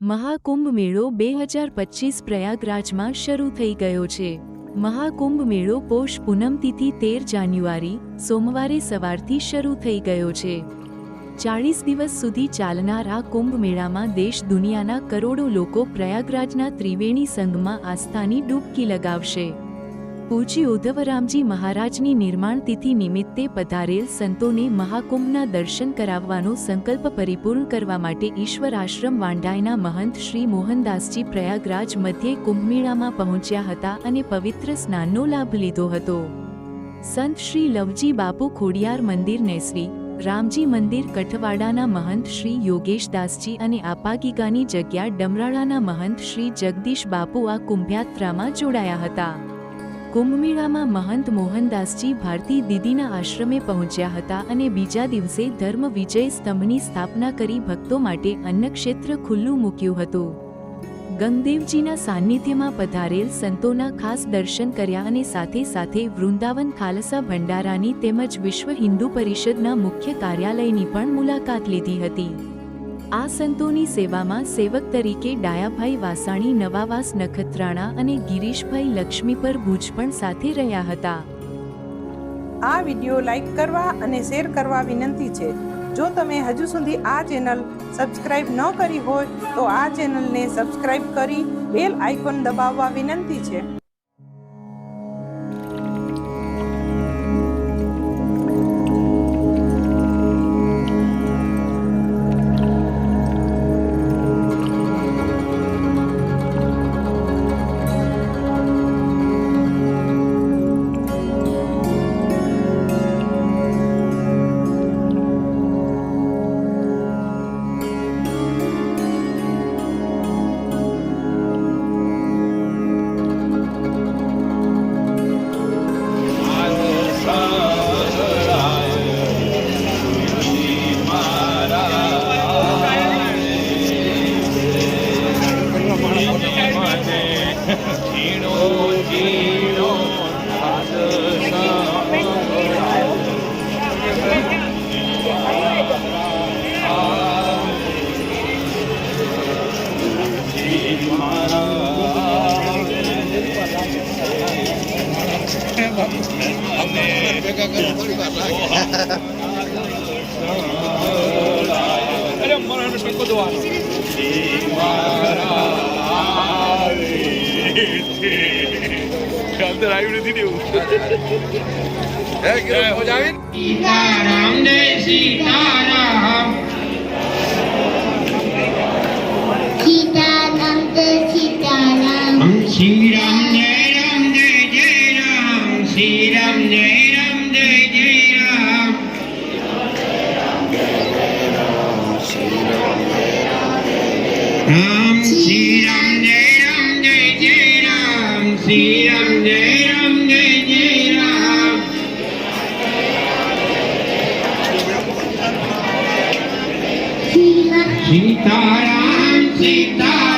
મહાકુંભ મેળો 2025 પ્રયાગરાજમાં શરૂ થઈ ગયો છે। મહાકુંભ મેળો પોષ પૂનમ તિથિ 13 જાન્યુઆરી સોમવારે સવારથી શરૂ થઈ ગયો છે। 40 દિવસ સુધી ચાલનાર આ કુંભ મેળામાં દેશ દુનિયાના કરોડો લોકો પ્રયાગરાજના ત્રિવેણી સંગમમાં આસ્થાની ડૂબકી લગાવશે। પૂજ્ય ઉદ્ધવરામજી મહારાજની નિર્માણ તિથિ નિમિત્તે પધારેલ સંતોને મહાકુંભના દર્શન કરાવવાનો સંકલ્પ પરિપૂર્ણ કરવા માટે ઈશ્વર આશ્રમ વાંડાયના મહંત શ્રી મોહનદાસજી પ્રયાગરાજ મધ્યે કુંભમેળામાં પહોંચ્યા હતા અને પવિત્ર સ્નાનનો લાભ લીધો હતો। સંત શ્રી લવજી બાપુ ખોડિયાર મંદિર નેસરી, રામજી મંદિર કઠવાડાના મહંત શ્રી યોગેશદાસજી અને આપાગીગાની જગ્યા ડમરાળાના મહંત શ્રી જગદીશ બાપુ આ કુંભયાત્રામાં જોડાયા હતા। કુંભમેળામાં મહંત મોહનદાસજી ભારતી દીદીના આશ્રમે પહોંચ્યા હતા અને બીજા દિવસે ધર્મ વિજય સ્તંભની સ્થાપના કરી ભક્તો માટે અન્નક્ષેત્ર ખુલ્લું મૂક્યું હતું। ગંગદેવજીના સાનિધ્યમાં પધારેલ સંતોના ખાસ દર્શન કર્યા અને સાથે સાથે વૃંદાવન ખાલસા ભંડારાની તેમજ વિશ્વ હિન્દુ પરિષદના મુખ્ય કાર્યાલયની પણ મુલાકાત લીધી હતી। આ સંતોની સેવામાં સેવક તરીકે ડાયાભાઈ વાસાણી નવાવાસ નખત્રાણા અને ગિરીશભાઈ લક્ષ્મીપર ભુજ પણ સાથે રહ્યા હતા। આ વિડિયો લાઈક કરવા અને શેર કરવા વિનંતી છે। જો તમે હજુ સુધી આ ચેનલ સબસ્ક્રાઇબ ન કરી હોય તો આ ચેનલને સબસ્ક્રાઇબ કરી બેલ આઇકોન દબાવવા વિનંતી છે। सीताराम जय सीताराम, सीताराम जय सीताराम, श्री राम जय जय राम, श्री राम जय जय राम, राम श्री राम जय जय राम, श्री राम जय जय राम, सीताराम सीता